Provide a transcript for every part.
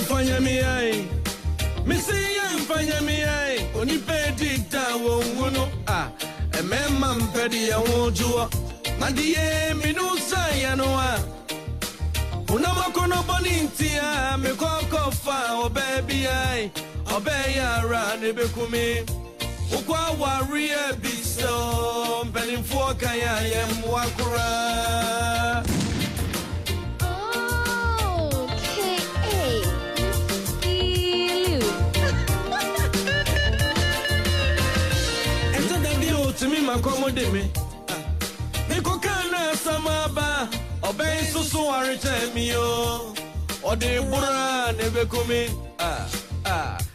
Yemfanya mi ai. Missy yemfanya mi ai. Oni pedi da wo wono ah. Emema mpedi ya wojua. Madie minusa ya noa. Unamakono bonintia me koko fa o baby ai. Obeya ra ne bekumi. Ukwa warie biso mpenimfo kaya yemwakura. To me, my commode me. Niko kana samaba, obey so are tell me oh. Or de bura never come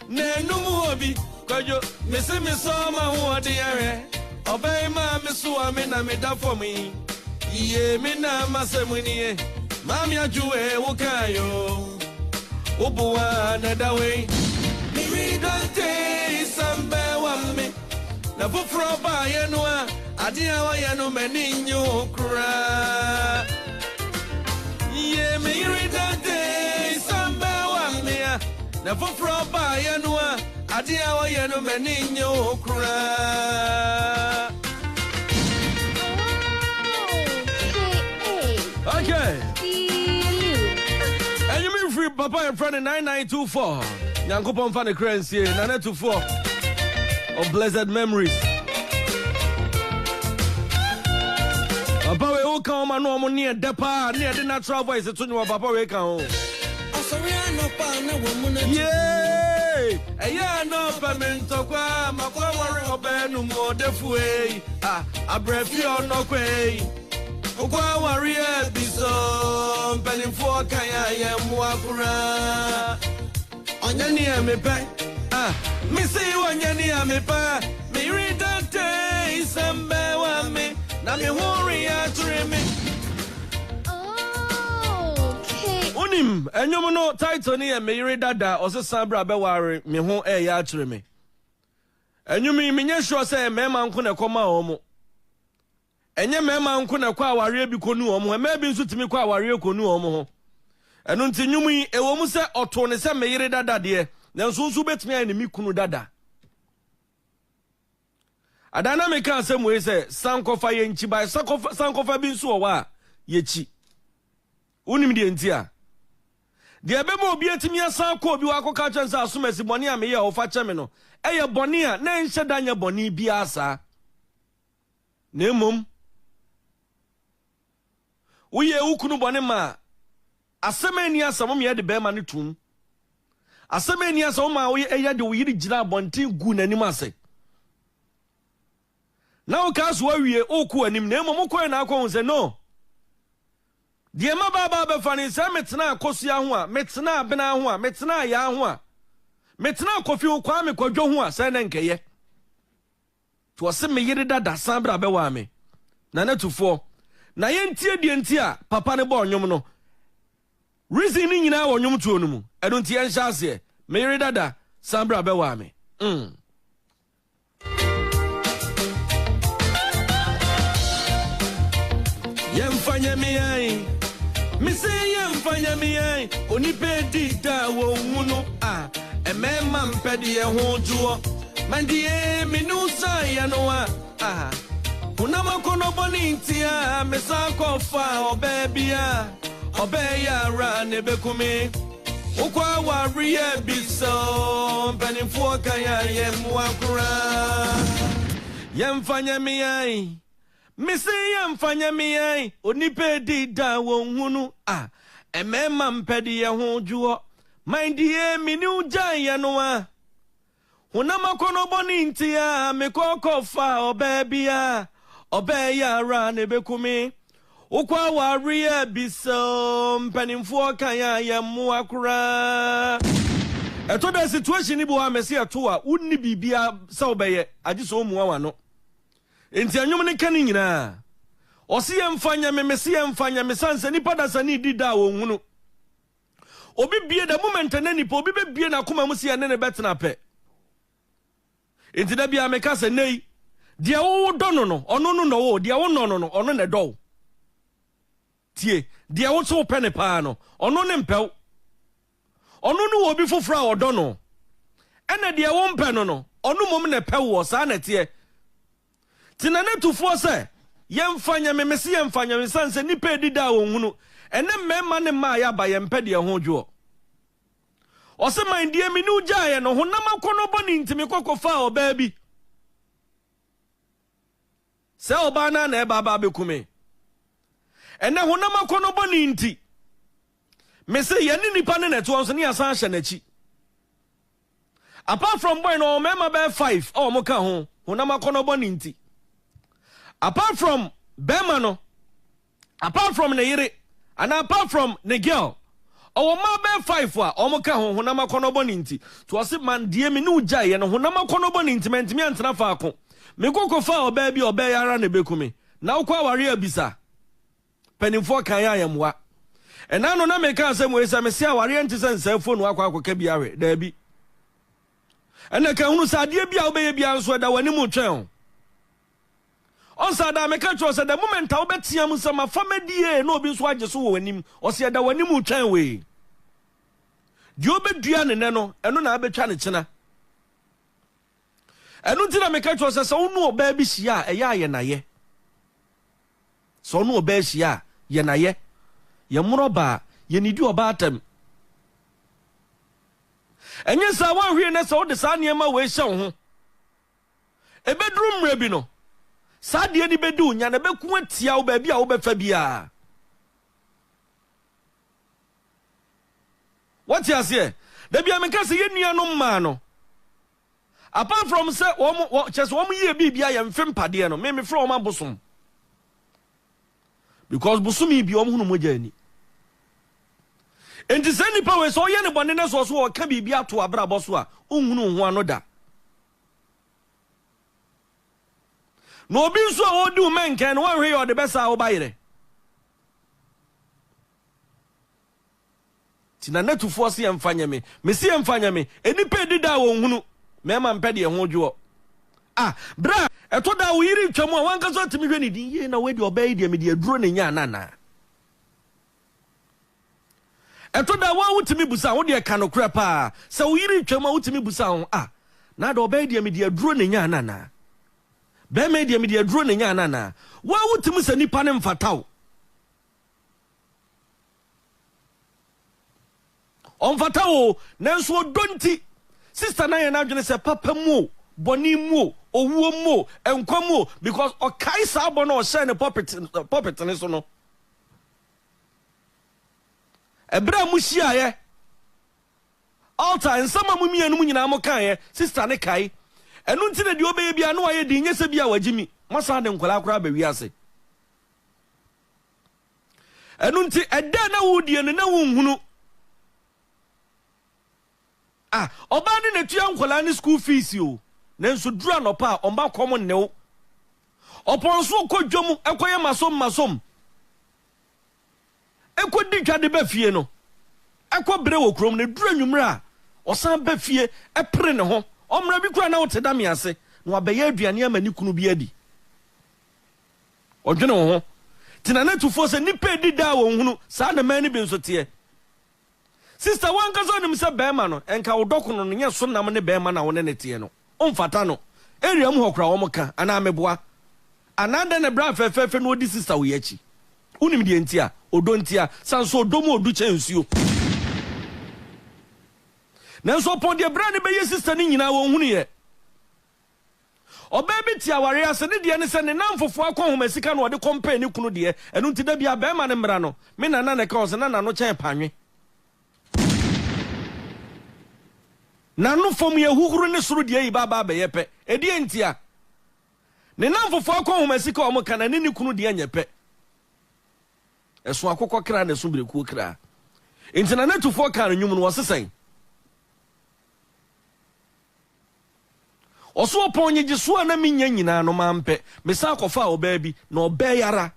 ne no mobi, kojo, missing me so my who the Yere. Obey my miss Wamina made up for me. Ye mina masemuni, Mamma Jue, Wakayo. Obua, another way. Me read a day, some bear one me. Na Tuffour ba yenwa adia wa yenu meninyo kura ye me yere dade samba wa mea na Tuffour ba yenwa adia wa yenu meninyo kura. Okay and you mean free papa in front of 9924 Nyankopon fa ne currency na Tuffour of blessed memories. Papa we o kan ma no mo near depa near the natural voice to you papa we kan o. Yeah, eya no pamento kwa makwa wori obenu mo defu e abrefi ono kwe. Okwa wori e biso penimfo kan ya yemu akura. Onya ni emepe me say wanyani amepa me read that day sambe wa me na me hori ature me. Okay unim enyom no title ni me Yere Dada osesa bra be ware me ho ya ature me enyum me nya sure say mema nko na koma omo enye mema nko na kwa aware bi konu omo me bi nso timi kwa aware konu omo ho eno nti nyum yi ewo mu se oto ne se me Yere Dada de na nso betumi ai ne mi kunu dada adana me kan se mo se sankofa ye nchi ba sankofa bi nso wa ye chi unim de ntia de ebe mo obi etimi asan ko obi wa akoka chensa asomasi boni a me ye ofa cheme no eye boni a na nhye danya boni bi asa na emom uye ukunu boni ma asemani asamo me ye de be ma ne tum asemani asamo ma wo ye de wo yiri gira bontin gu nanim ase na o ka so awie oku anim na emom ko na akọ se no de ma baba be fani se metena akosia ho a metena abena ho a metena ya ho a metena kofi kwa me kwadwo ho a se na nkeye to se me Yere Dada san bra be wa me na Tuffour na ye ntie die ntia papa ne bo onwom no reason ni nyina wo onwom tuo no mu edo ntie en hyase me Yere Dada san bra be wa me Yemfanya mi ai me say yemfanya mi ai oni pedi da wo hunu emema mpedi ye ho juo mandie minusa ya noa una makono bonintia me sa kofa obebia obeya ra ne bekumi ukwa wari e biso penimfo kaya yemu akura yemfanya mi ai Missy yemfanya mi ai onipe di da wo hunu emema mpedi ye ho juo mindie mini uja ye noa una makono boni ntia me kokofa obebia obeya ra ne bekumi ukwa wari e biso mpenimfo kaya yemu akura eto da situation ni bo ha mesi eto a unni bibia sa obeye agiso mu wa no enti anyum ne kan nyina osi yemfanya mesi yemfanya mesanse nipa da sani dida wo hunu obi bie da moment na nipa obi be bie na koma mu se ne betena pe enti da bia meka se nei dia wo do no ono no wo dia wo no ono ne do tie dia wo so pe ne pa no ono ne mpew Ono no obi foforo a odo no. Ena de wo mpe no no. Ono mom na pe wo sa na tie. Tina na Tuffour se yemfanya memesi yemfanya mesanse nipa edida wo hunu. Ene mema ne ma ya ba yempe de ho dwo. Ose man die mi nu jaye no honam akono boni ntimi kokofa oba bi. Se oba na na eba ba bekume. Ene honam akono boni nti. Me say yeni nipa ne neto onso ne asan hye nachi. Apart from boy no mema be 5 o mo ka ho honam akono boni nti. Apart from bema no, apart from ne Yere, and apart from ne girl, our ma be 5 wa o mo ka ho honam akono boni nti. To ase man die me nu jaye no honam akono boni nti mentimi antena fa ako. Me kokofa oba bi oba yara ne bekume. Na ukwa ware abisa. Penimfo kan ya yamwa. Ena no na meka asem we se me se aware enti se nsafo no akwa akoka bi awe da bi. Ena ka hunu sa de bia obeye bia nso da wani mu twen. On sa da meka cho se the moment a obetia mu sama famedie na obi nso age so wo wanim. O se da wani mu twen we. Di obedua ne no eno na abetwa ne kina. Enu ti na meka cho se wonu oba bi hia eya ye na ye. So wonu oba hia ye na ye. Ye muroba ye nidi oba atem. Enye sa wan hwie na sa wo de sa niema we hye wo ho. Ebedrum mre bi no. Sa de ni bedu nya na beku atia wo ba bi a wo befa bia. What you say? Da bia menka se ye nuanom ma no. Apart from say chese wo ye bibia ye mfem pade no. Me fro wo mabosom. Because busumi bi wo hunu moja ani. Enti se nipa we so ye ne bone ne so o ka bibia to abrabo so a unhunu ho anoda. No obi so a odu menken wan hwe yo de besa wo bayire. Tina na Tuffour se yemfanya me se yemfanya me enipa edida wo hunu mema mpede ye ho dwo. Bra eto da wo yiri twam a wanka so timi hwe ni din ye na we de obayi de me de aduro ne nya nana. Eto da wa wutimi busa wo de ka no kra pa se wo yiri twam a wutimi busa ho na da obayi de me de aduro ne nya nana. Be me de me de aduro ne nya nana. Wa wutimi se nipa ne mfataw. On fataw nanso donti sister na ye na dwene se papa mu boni mu owuo mu enkwa mu because okai sa abo na o share ne puppet ne so no. Ebra mu hia ye altar nsama mu mienu mu nyina mo kan ye sister ne kai enu nti na de obeye bia no aye di nyese bia wagimi masa de nkola akora ba wiase enu nti eda na wudie ne na wunhunu oba ne netua nkola ne school fees yo nanso dura no pa omba kom ne wo oponso kodwom ekoye masom ekodi twade ba fie no ekobre wo krom ne dura nwumra osan ba fie epre ne ho omra bi kura na wo teda me ase no abaye aduane amani kunu bi adi odwene wo ho tina na Tuffour se nipa edida wo hunu sa na mani bi nso te sister wanka so nim se bema no enka wo dokono no nye so nam ne bema na wo ne te no omfata no area mu hokra wo mka ana meboa ananda ne bra fefefe no odi sister wo yachi unim die ntia odontia sanso odomu odu chensuo nanso pon de bra ne be ye sister ni nyina wo hunu ye oba bi tia ware ase ne de ne se ne namfofo akonhoma sika no ode compare ne kunu de enu ntida bia bema ne mra no me nana ne ka o se nana no chen panwe nanu fom ye huhuru ne suru de yi baba be yepe edi entia ne namfofo akonhoma sika o mo kana ne kunu de anyepe eso akokọ kra na so breku kra entina na Tuffour kan nwum no wosesen oso oponye giso na menya nyina no mampe mesa akofa oba bi na oba yara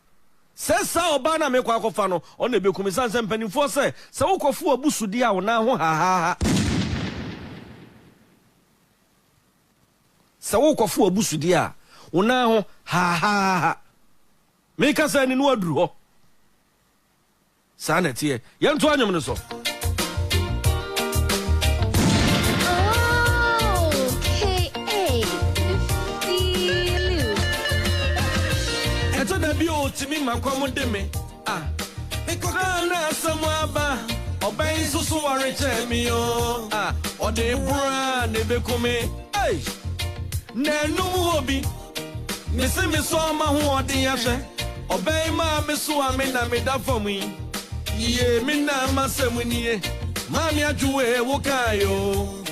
sesa oba na mekwa akofa no ona bekum sanse mpanimfo se wokofo abusudi a wona ho ha se wokofo abusudi a wona ho ha meka sa ni no aduru ho sana tie yento anyom ne so makwamu de me kana samaba oben susu ware chemi o ode bra ne bekome hey nenu obi me se me so ma ho ode yahwe oben ma me so ame na me da fam yi ye me na masam niye ma me adwuwe wo kayo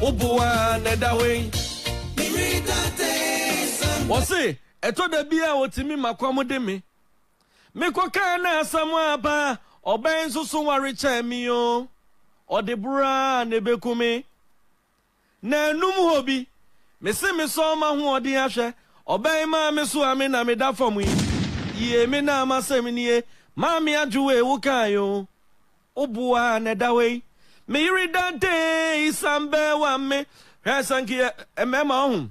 obuwa ne da we wose eto da bia wotimi makwamu de me koka na asamu aba oben susu ware chemi o ode bra ne bekome na enum hobi me se me so ma ho ode ahwe oben ma me so ame na me da fam yi ye me na masam niye ma me adwuwe wo kayo obuwa ne da we me yiri dante isambe wa me hasanki emema ho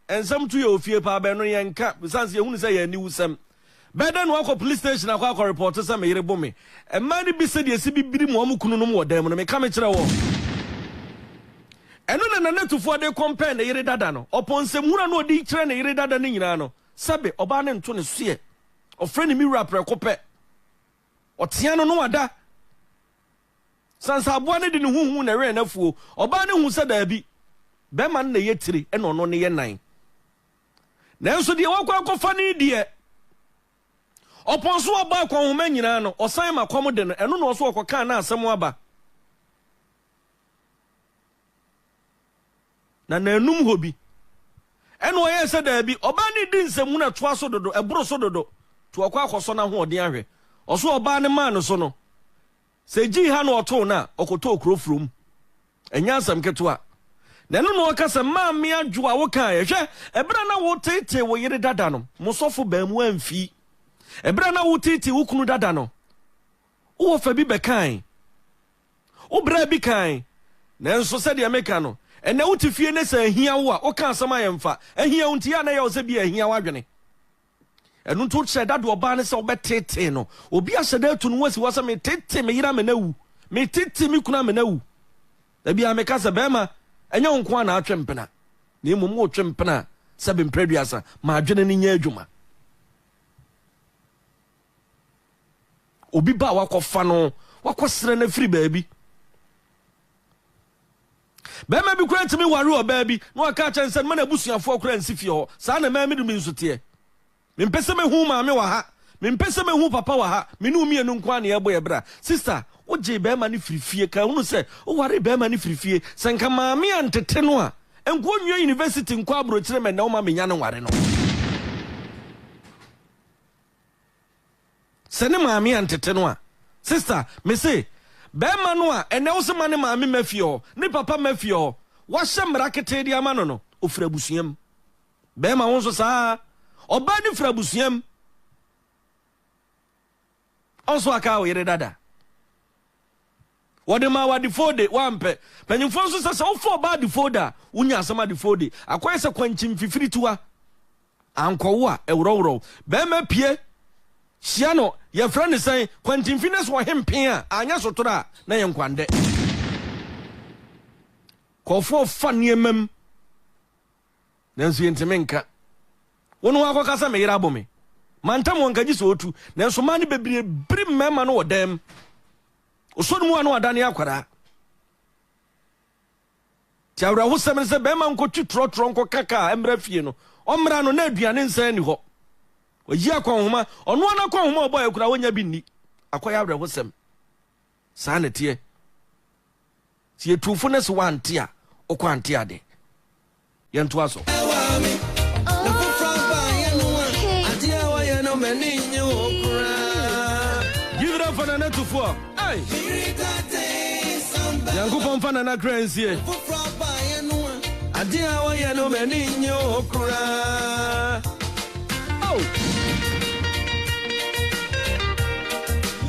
ensam tu ye ofie pa be no ye nka sanse ye hunu se ye ni wusam beda no akọ police station akọ report se me yire bomi emma ni bi se de si bibiri mo amukunu no mo dem no me ka me kire wo eno na Tuffour de compare na yire dada no oponsem hura no odi kire na yire dada ni nyina no sabe oba ne nto ne so ofre ni mi rap rekope otia no no wada sansa abo ne de ne huhu na re na fuo oba ne hu se da bi be man na ye tiri eno no ne ye nan na enso de wakọ akọfa ni de oponso oba akọ homa nyina no osan makom de no eno no oso okoka na asem aba na nanum hobi eno ye se da bi oba ne di nsemu na to aso dodo eboro so dodo to okọ akoso na ho ode ahwe oso oba ne man so no se ji ha no oto na okoto okrofrom enya asem keto na no no kasa ma me adwo wo kan ye hwe ebra na wo tete wo yire dada no musofo ba mu amfi ebra na wo tete wo kunu dada no wo fa bi be kan wo bra bi kan na nso se de meka no ene wo tifie ne sa ahia wo a wo kan asama ye mfa ahia unti ya na ye wo se bi ahia wadwene enu to che dada oba ne se wo betete no obi aseda tu no wasi wasa me tete me yira me na wu me tete me kuna me na wu da bia me kasa be ma enya nko na atwempena na emom wo twempena sabe mpraduasa ma adwene ni nya adwuma obi ba wakofa no wakosere na firi baabi bema bi kura ntimi ware oba bi na waka chanse ma na busuafo kura nsifie ho saa na ma mi dum nsote me mpese me hu ma me wa ha me mpese me hu papa wa ha me nu mienu nko na yebo yebra sister oje bema ni firifie ka hunu se o ware bema ni firifie senka maame antete no a enko nwa university nko abro kire me na o ma menya no ware no sene maame antete no a sister me say bema no a ene wo se mane maame mafie ho ni papa mafie ho wa hye mrakete di ama no no ofra busuam bema won so saa oba ni fra busuam onso aka wo yire dada wode ma wadi fode wampe panyimfo so sese wo fo ba di foda unya asama di fode akoye se kwanchim fifiri tuwa ankowo a ewrowro be ma pie hia no ye fra ne sen kwanchim fines wo hempen a anya sotora na ye nkwande kofo fa niemam nanso yentemenka wono akokasa me yira bomi mantam wonkaji so otu nanso mane bebre brim mema no wodem osonu mu anu adane akwara tiawra ho semene se be ma nkotu trotro nko kaka emra fie no omra no na aduane nsan ni ho oyi akon homa ono ana kon homa obo akura wonya bi ni akoya awra ho sem sa na tie tie Tuffour ne so wante a okwante ade yento aso give it up for Nana Tuffour. Hey, Yangu pomfana na crazy. Adia wa ya no meninyo okra. Oh,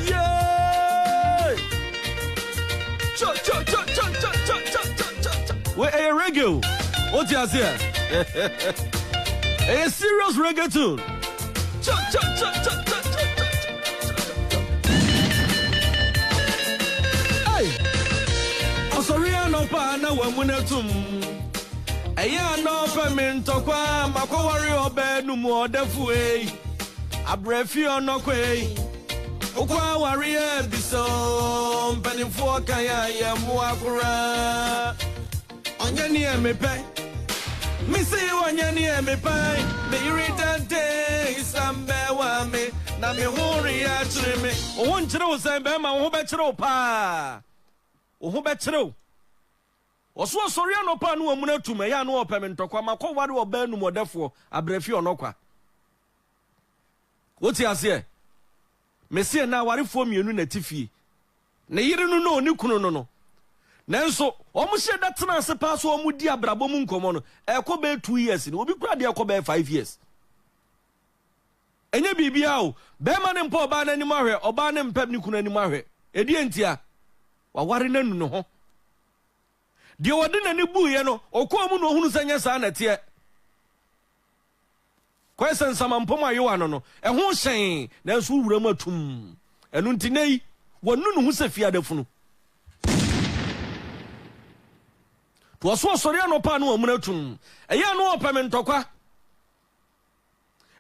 yeah. Cha cha cha cha cha cha cha cha. We a reggae. What you say? A serious reggae tune. Cha cha cha cha cha. Sorry, no pa na wamunatum. Aya no pa min tokwa makowari obe nu mu odefu e. Abrefi ono kwe Ukwa warrior biso Penifo kaya ya muakura Onyani emepe Missy wanyani emepe Me irritante Isambe wame Na mi huri ya trime Uwonchiro sembe ma uhubechiro pa Uhubechiro Oswo sori anopa no amuna tume ya no opemntokwa makoware obanu modefo abrefi onokwa Woti ase Mesie na warefo mienu na tifie na yire no no ni kunu no nanso omuhye datena ase pa so omudi abrabo mu nkomo no ekobe 2 years ni obi kura de ekobe 5 years enye bibia o be ma ne mpa oba na ni mahwe oba ne mpem ni kunu ni mahwe edi entia waware nanu no ho de wode na ni buye no okomu no hunu sanya sa na tie kwesen samampom ayewa no eho hyen nanso wuram atum enu ntinei wonu no hu sefia dafunu to so sori anopa no amuna atum eya no opemntokwa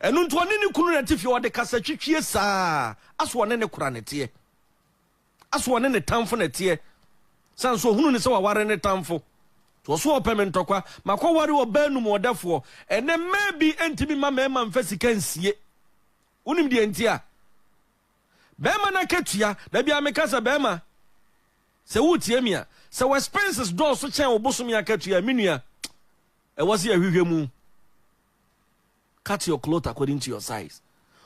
enu nto ne kunu na tifie wode kasa twitwie saa aso ne kura ne tie aso ne tamfo ne tie sanso hunu ne se waware ne tamfo to so opemntokwa makoware obanu modefo ene maybe entimi mama mfasika nsie unim de entia bema na ketua da bia mekasa bema se wutie mia se expenses do so chen obosom ya ketua menua e wose ahwehwemu cut your cloth according to your size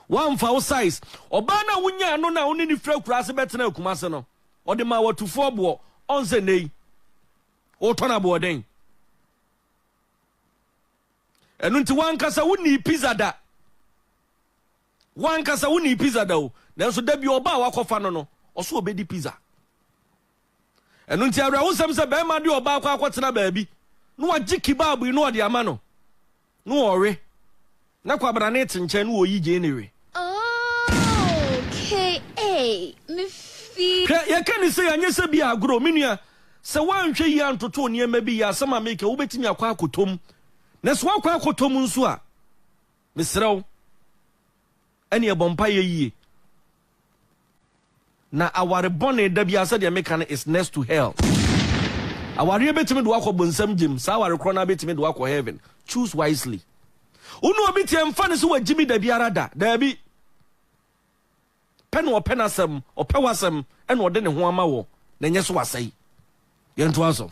one for size obana wunya no na woni ni fra kura se betena akumase no ode ma Tuffour bo onse nei o tona boden enu nti wankasa woni pizza da wankasa woni pizza da o nanso da bi oba wakofa no oso obedi pizza enu nti awra wonsam se be ma de oba akotena baabi no wagye kebab no ode ama no no ore na kwabra ne tenche no oyi je newe okay me fi ya kan se anye se bi agro menua se wanhwe yi antoto ne ma bi ya sama make wo betimi akwa akotom na so akwa akotom nso a mesrew ene ebompa ye na aware bone da bia se de meka is next to hell aware betimi do akọ bonsam jim sa aware kro na betimi do akọ heaven choose wisely unu obi tie mfa ne so wagimi da biara da bi pen openasem opewasem ene ode ne ho ama wo na nye so wasai yentu aso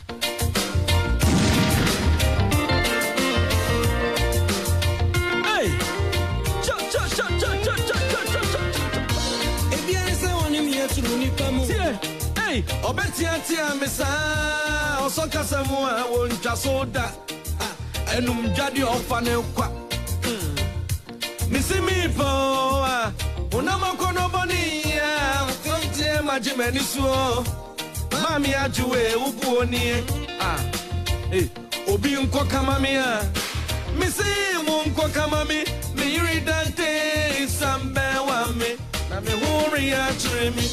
hey ebianse woni mi eturu ni pamu hey obetia mesa osoka samu a wontwa soda enum dwade ofa ne kwa misimi po unamakono bonia fontie majimeni suo mami ajuwe ubuonie obi nko kama mia misi munko kama mi iridante sambe wa mi na me huri ya tremi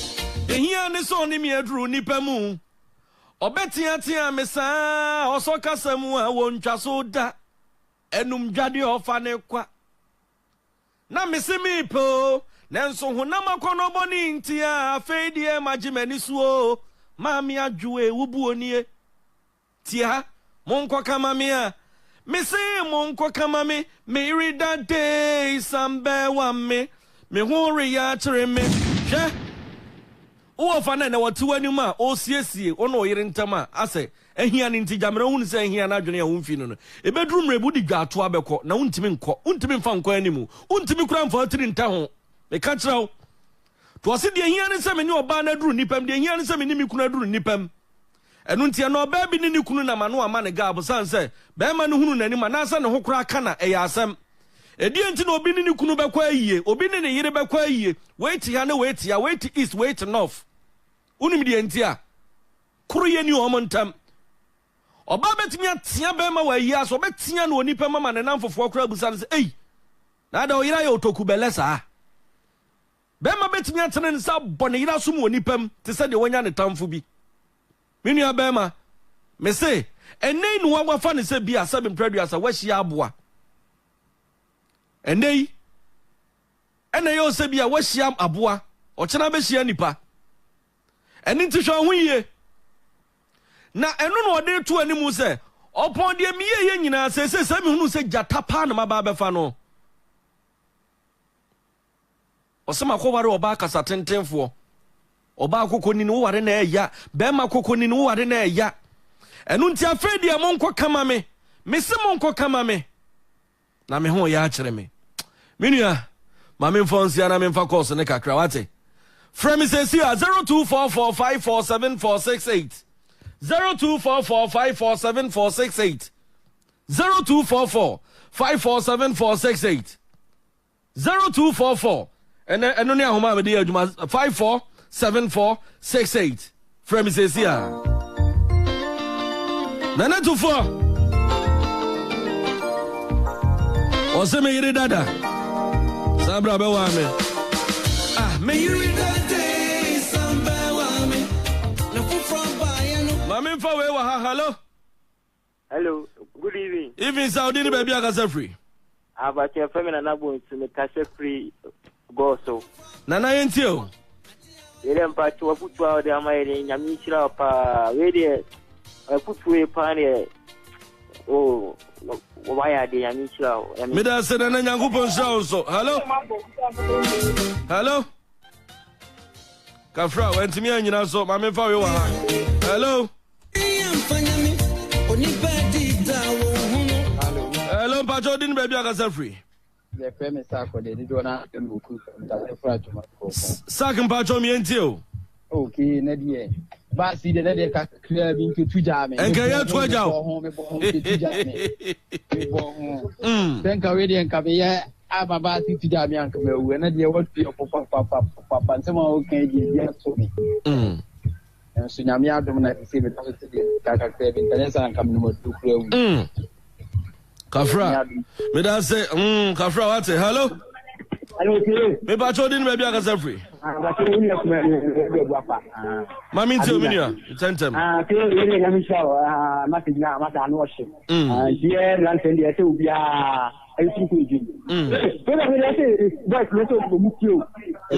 ehia ne so ni mi aduru nipa mu obetia mesa osoka samu a wontwa so da enum dwade ofa ne kwa na misimi po nanso hunamakono boni ntia afedie majimeni suo mami ajuwe ubuonie tia monko kama mia misi monko kama mi iridante sambe wa mi huri ya treme hwe wo fa na watu anim a o siesie ono oyire ntama ase ehia ni nti jamre hunu se ehia na adwene ya humfi no ebeduru mrebu di dwato abekọ na untimi mfa nkọ animu untimi kura mfa atiri nta ho me ka kirao to ase de ehia ni se me ni oba na duru nipam de ehia ni se me ni mi kuna duru nipam enu nti na oba bi ni kunu na mano ama ne ga bosan se be ma ne hunu nani ma na asa ne ho kura kana eya asem edi nti na obi ni kunu bekọ ayie obi ni ne yire bekọ ayie wait ya na wait ya wait east wait north unim de nti a kuru ye ni omontam oba betimi atia be ma wa yi aso betia na onipa mama ne namfofo kura busan se ei na da oyira ye otoku belesa be ma betimi atene nsa bone yira so mu onipam te se de wonya ne tamfo bi menua be ma me se enei no wafa ne se bi asabem praduasa wa hia aboa enei ɛna yɛ ose bi a wɔahyia aboa ɔkyena bɛhyia nipa ɛne nti hwɛ ho yie na ɛno na ɔde to animu sɛ ɔpɔn deɛ miye yɛ nyinaa sɛ mehunu sɛ gyata paa na maba bɛfa no ɔsɛm akɔware ɔbaa kasa tentenfoɔ ɔbaa kokoni no ware na ɛya bɛrima kokoni no ware na ɛya ɛno nti afei deɛ monkɔ kama me mese monkɔ kama me na me ho yɛ akyerɛ me menua ma memfa nsia na memfa kɔɔso ne kakra wate frɛ me sɛsi a 0244547468 0244547468 0244547468 0244 ɛno ne ahoma a mede yɛ adwuma 547468 frɛ me sɛsi a Nana Tuffour ɔsɛ me yere dada sabra bɛwa me me yere dada samba wa me na fufro ba ye no mame mfa we wa ha hello good evening Saudi ni baby akasa free abache fami na nabo ntumi kasa free go so nana yenti o yele mpachi wa futu wa de amaye nyami chira pa we de futu e pa ne o waya de nyami chira me da se nana nyankopon sha so hello Kafra wentimi anyina so mame mfa we wa ha hello hello pacho din baby akasa free the famous sako de dona mbuku mtafura tumako sak mpacho mi enti o okay na die ba si de de ka clear bi ntu tuja me enka ya tu aja o me bo tuja me bo denka we de enka be ya aba ba si tuja me anka me wu na die what be papa nsema o kan die ya so me so nyame adom na se be to se ka ka clear bi ntanesa anka me no du kura wu Kafra me da say Kafra what hello me ba cho din baby akasa free mami nti ominia tentem ke yele na mi shawo message na mata no worship here land send dey say obi I think we do so that we say boys no to go mutio e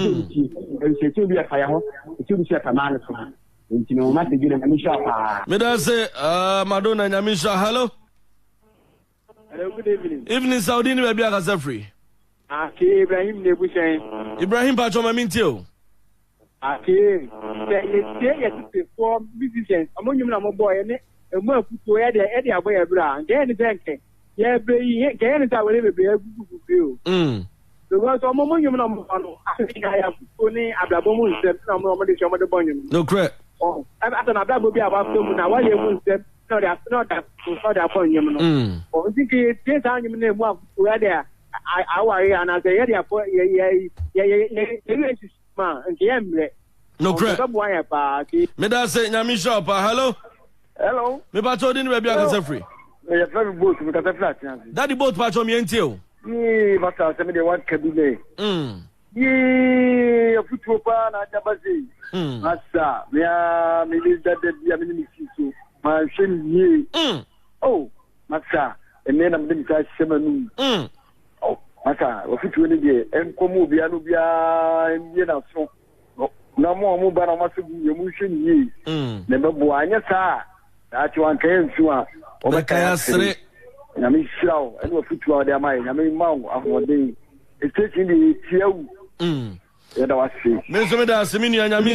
say to be afaya ho to be say tamana so nti no message na mi shawo me da say Madonna nyamisha hello good evening Saudi ni baby akasa free Ake Ibrahim Nebushen. Ibrahim Pacho Maminti o. Ake. Say for musicians. Among you na mo boy ne. Emu afuto e de aboy ebra. Nke ni denke. Ye be yi ke ni ta wele be gugu o. Because among you na mo no. Ake ya afuto ni ablabo mu nsem na mo de chomo de bonyu. No correct. Oh, ata na ablabo bi abafuto mu na wa ye mu nsem. No da bonyu no. Oh, think this time you na mu afuto e de and as a no correct. Me da say nyami shop hello me ba to din baby akasa free me very boat me kata flat daddy boat Pacho mi enti o bata se me de wat kabile futu pa na jabazi asa me me dada dia me ni so ma shen oh masa ene na me de ta shemanu Maka, ofitu ni de enkomu bia no bia nie na so. Na mo ba na maso gu yemu hwe ni. Ne bebo anya sa. Da ti wan kan nsu a. O be kan sere. Na mi shiraw, ene ofitu a de amai, na mi mawo ahode. Estechi ni tiawu. Ya da wase. Me so me da se mi ni anya mi